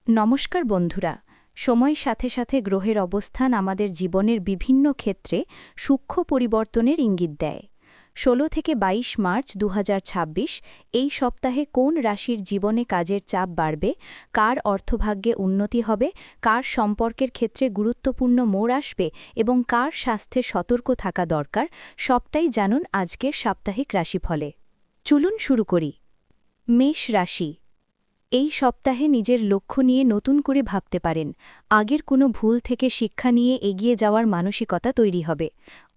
নমস্কার বন্ধুরা। সময়ের সাথে সাথে গ্রহের অবস্থান আমাদের জীবনের বিভিন্ন ক্ষেত্রে সূক্ষ্ম পরিবর্তনের ইঙ্গিত দেয়। ১৬ থেকে ২২ মার্চ ২০২৬ এই সপ্তাহে কোন রাশির জীবনে কাজের চাপ বাড়বে, কার অর্থভাগ্যে উন্নতি হবে, কার সম্পর্কের ক্ষেত্রে গুরুত্বপূর্ণ মোড় আসবে এবং কার স্বাস্থ্যে সতর্ক থাকা দরকার, সবটাই জানুন আজকের সাপ্তাহিক রাশিফলে। চলুন শুরু করি। মেষ রাশি। এই সপ্তাহে নিজের লক্ষ্য নিয়ে নতুন করে ভাবতে পারেন। আগের কোনো ভুল থেকে শিক্ষা নিয়ে এগিয়ে যাওয়ার মানসিকতা তৈরি হবে।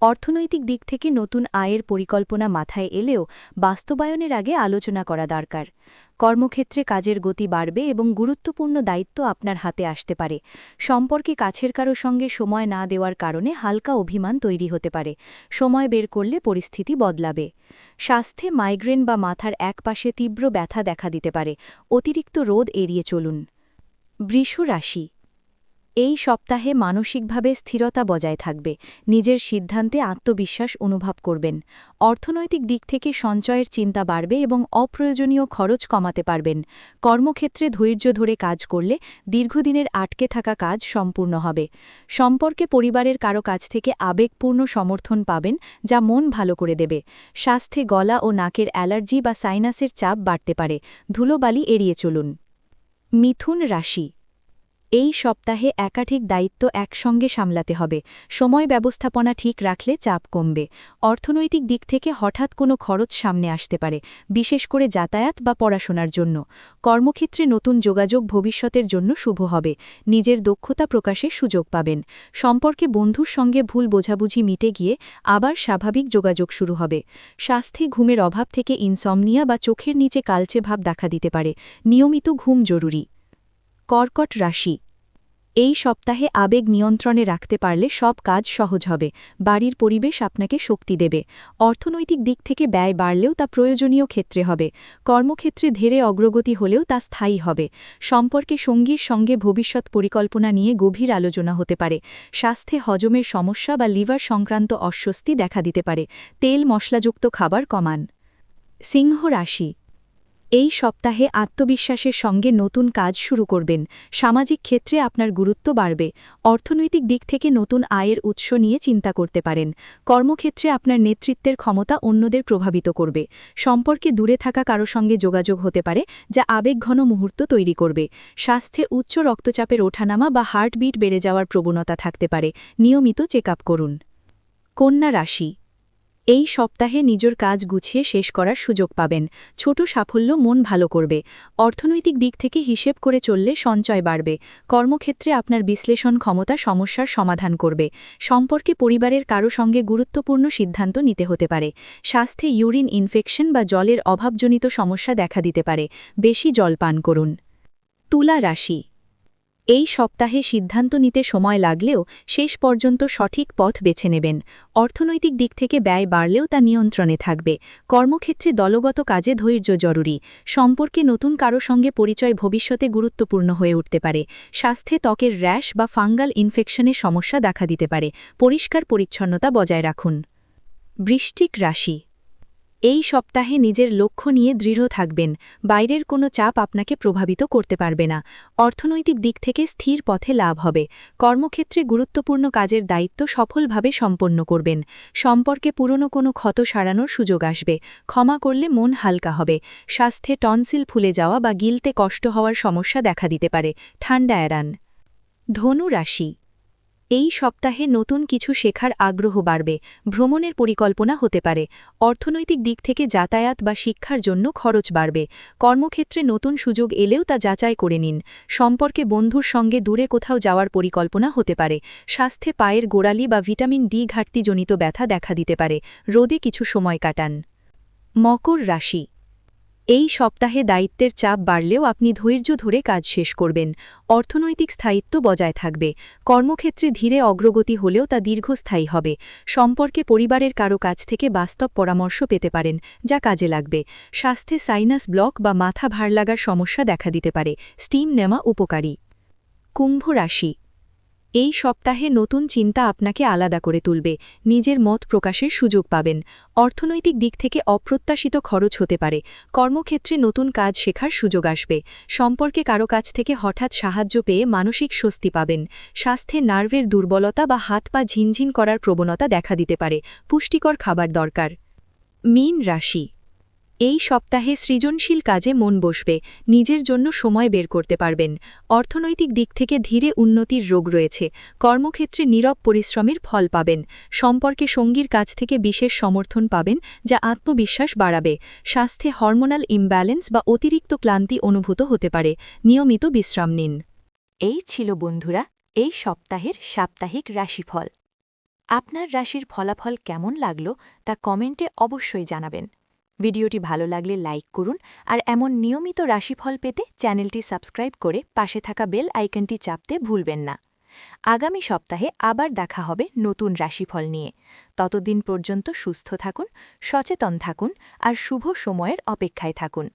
অর্থনৈতিক দিক থেকে নতুন আয়ের পরিকল্পনা মাথায় এলেও বাস্তবায়নের আগে আলোচনা করা দরকার। কর্মক্ষেত্রে কাজের গতি বাড়বে এবং গুরুত্বপূর্ণ দায়িত্ব আপনার হাতে আসতে পারে। সম্পর্কে কাছের কারো সঙ্গে সময় না দেওয়ার কারণে হালকা অভিমান তৈরি হতে পারে। সময় বের করলে পরিস্থিতি বদলাবে। স্বাস্থ্যে মাইগ্রেন বা মাথার একপাশে তীব্র ব্যথা দেখা দিতে পারে। অতিরিক্ত রোদ এড়িয়ে চলুন। বৃষ রাশি। এই সপ্তাহে মানসিকভাবে স্থিরতা বজায় থাকবে। নিজের সিদ্ধান্তে আত্মবিশ্বাস অনুভব করবেন। অর্থনৈতিক দিক থেকে সঞ্চয়ের চিন্তা বাড়বে এবং অপ্রয়োজনীয় খরচ কমাতে পারবেন। কর্মক্ষেত্রে ধৈর্য ধরে কাজ করলে দীর্ঘদিনের আটকে থাকা কাজ সম্পূর্ণ হবে। সম্পর্কে পরিবারের কারো কাছ থেকে আবেগপূর্ণ সমর্থন পাবেন, যা মন ভালো করে দেবে। স্বাস্থ্যে গলা ও নাকের অ্যালার্জি বা সাইনাসের চাপ বাড়তে পারে। ধুলোবালি এড়িয়ে চলুন। মিথুন রাশি। এই সপ্তাহে একাধিক দায়িত্ব একসঙ্গে সামলাতে হবে। সময় ব্যবস্থাপনা ঠিক রাখলে চাপ কমবে। অর্থনৈতিক দিক থেকে হঠাৎ কোনো খরচ সামনে আসতে পারে, বিশেষ করে যাতায়াত বা পড়াশোনার জন্য। কর্মক্ষেত্রে নতুন যোগাযোগ ভবিষ্যতের জন্য শুভ হবে। নিজের দক্ষতা প্রকাশের সুযোগ পাবেন। সম্পর্কে বন্ধুর সঙ্গে ভুল বোঝাবুঝি মিটে গিয়ে আবার স্বাভাবিক যোগাযোগ শুরু হবে। স্বাস্থ্যে ঘুমের অভাব থেকে ইনসমনিয়া বা চোখের নিচে কালচে ভাব দেখা দিতে পারে। নিয়মিত ঘুম জরুরি। কর্কট রাশি। এই সপ্তাহে আবেগ নিয়ন্ত্রণে রাখতে পারলে সব কাজ সহজ হবে। বাড়ির পরিবেশ আপনাকে শক্তি দেবে। অর্থনৈতিক দিক থেকে ব্যয় বাড়লেও তা প্রয়োজনীয় ক্ষেত্রে হবে। কর্মক্ষেত্রে ধীরে অগ্রগতি হলেও তা স্থায়ী হবে। সম্পর্কে সঙ্গীর সঙ্গে ভবিষ্যৎ পরিকল্পনা নিয়ে গভীর আলোচনা হতে পারে। স্বাস্থ্যে হজমের সমস্যা বা লিভার সংক্রান্ত অস্বস্তি দেখা দিতে পারে। তেল মশলাযুক্ত খাবার কমান। সিংহ রাশি। এই সপ্তাহে আত্মবিশ্বাসের সঙ্গে নতুন কাজ শুরু করবেন। সামাজিক ক্ষেত্রে আপনার গুরুত্ব বাড়বে। অর্থনৈতিক দিক থেকে নতুন আয়ের উৎস নিয়ে চিন্তা করতে পারেন। কর্মক্ষেত্রে আপনার নেতৃত্বের ক্ষমতা অন্যদের প্রভাবিত করবে। সম্পর্কে দূরে থাকা কারো সঙ্গে যোগাযোগ হতে পারে, যা আবেগঘন মুহূর্ত তৈরি করবে। স্বাস্থ্যে উচ্চ রক্তচাপের ওঠানামা বা হার্টবিট বেড়ে যাওয়ার প্রবণতা থাকতে পারে। নিয়মিত চেক আপ করুন। কন্যা রাশি। এই সপ্তাহে নিজের কাজ গুছিয়ে শেষ করার সুযোগ পাবেন। ছোট সাফল্য মন ভালো করবে। অর্থনৈতিক দিক থেকে হিসেব করে চললে সঞ্চয় বাড়বে। কর্মক্ষেত্রে আপনার বিশ্লেষণ ক্ষমতা সমস্যার সমাধান করবে। সম্পর্কে পরিবারের কারো সঙ্গে গুরুত্বপূর্ণ সিদ্ধান্ত নিতে হতে পারে। স্বাস্থ্যে ইউরিন ইনফেকশন বা জলের অভাবজনিত সমস্যা দেখা দিতে পারে। বেশি জল পান করুন। তুলা রাশি। এই সপ্তাহে সিদ্ধান্ত নিতে সময় লাগলেও শেষ পর্যন্ত সঠিক পথ বেছে নেবেন। অর্থনৈতিক দিক থেকে ব্যয় বাড়লেও তা নিয়ন্ত্রণে থাকবে। কর্মক্ষেত্রে দলগত কাজে ধৈর্য জরুরি। সম্পর্কে নতুন কারো সঙ্গে পরিচয় ভবিষ্যতে গুরুত্বপূর্ণ হয়ে উঠতে পারে। স্বাস্থ্যে ত্বকের র্যাশ বা ফাঙ্গাল ইনফেকশনের সমস্যা দেখা দিতে পারে। পরিষ্কার পরিচ্ছন্নতা বজায় রাখুন। বৃশ্চিক রাশি। এই সপ্তাহে নিজের লক্ষ্য নিয়ে দৃঢ় থাকবেন। বাইরের কোনো চাপ আপনাকে প্রভাবিত করতে পারবে না। অর্থনৈতিক দিক থেকে স্থির পথে লাভ হবে। কর্মক্ষেত্রে গুরুত্বপূর্ণ কাজের দায়িত্ব সফলভাবে সম্পন্ন করবেন। সম্পর্কে পুরনো কোনো ক্ষত সারানোর সুযোগ আসবে। ক্ষমা করলে মন হালকা হবে। স্বাস্থ্যে টনসিল ফুলে যাওয়া বা গিলতে কষ্ট হওয়ার সমস্যা দেখা দিতে পারে। ঠান্ডা এড়ান। ধনু রাশি। এই সপ্তাহে নতুন কিছু শেখার আগ্রহ বাড়বে। ভ্রমণের পরিকল্পনা হতে পারে। অর্থনৈতিক দিক থেকে যাতায়াত বা শিক্ষার জন্য খরচ বাড়বে। কর্মক্ষেত্রে নতুন সুযোগ এলেও তা যাচাই করে নিন। সম্পর্কে বন্ধুর সঙ্গে দূরে কোথাও যাওয়ার পরিকল্পনা হতে পারে। স্বাস্থ্যে পায়ের গোড়ালি বা ভিটামিন ডি ঘাটতিজনিত ব্যথা দেখা দিতে পারে। রোদে কিছু সময় কাটান। মকর রাশি। এই সপ্তাহে দায়িত্বের চাপ বাড়লেও আপনি ধৈর্য ধরে কাজ শেষ করবেন। অর্থনৈতিক স্থায়িত্ব বজায় থাকবে। কর্মক্ষেত্রে ধীরে অগ্রগতি হলেও তা দীর্ঘস্থায়ী হবে। সম্পর্কে পরিবারের কারো কাছ থেকে বাস্তব পরামর্শ পেতে পারেন, যা কাজে লাগবে। স্বাস্থ্যে সাইনাস ব্লক বা মাথা ভার লাগার সমস্যা দেখা দিতে পারে। স্টিম নেওয়া উপকারী। কুম্ভ রাশি। এই সপ্তাহে নতুন চিন্তা আপনাকে আলাদা করে তুলবে, নিজের মত প্রকাশের সুযোগ পাবেন। অর্থনৈতিক দিক থেকে অপ্রত্যাশিত খরচ হতে পারে, কর্মক্ষেত্রে নতুন কাজ শেখার সুযোগ আসবে, সম্পর্কে কারো কাছ থেকে হঠাৎ সাহায্য পেয়ে মানসিক স্বস্তি পাবেন। স্বাস্থ্যে নার্ভের দুর্বলতা বা হাত পা ঝিনঝিন করার প্রবণতা দেখা দিতে পারে, পুষ্টিকর খাবার দরকার। মীন রাশি, এই সপ্তাহে সৃজনশীল কাজে মন বসবে, নিজের জন্য সময় বের করতে পারবেন। অর্থনৈতিক দিক থেকে ধীরে উন্নতির যোগ রয়েছে, কর্মক্ষেত্রে নীরব পরিশ্রমের ফল পাবেন। সম্পর্কে সঙ্গীর কাছ থেকে বিশেষ সমর্থন পাবেন, যা আত্মবিশ্বাস বাড়াবে। স্বাস্থ্যে হরমোনাল ইমব্যালেন্স বা অতিরিক্ত ক্লান্তি অনুভূত হতে পারে, নিয়মিত বিশ্রাম নিন। এই ছিল বন্ধুরা এই সপ্তাহের সাপ্তাহিক রাশিফল। আপনার রাশির ফলাফল কেমন লাগলো তা কমেন্টে অবশ্যই জানাবেন। ভিডিওটি ভালো লাগলে লাইক করুন, আর এমন নিয়মিত রাশিফল পেতে চ্যানেলটি সাবস্ক্রাইব করে পাশে থাকা বেল আইকনটি চাপতে ভুলবেন না। আগামী সপ্তাহে আবার দেখা হবে নতুন রাশিফল নিয়ে। ততদিন পর্যন্ত সুস্থ থাকুন, সচেতন থাকুন আর শুভ সময়ের অপেক্ষায় থাকুন।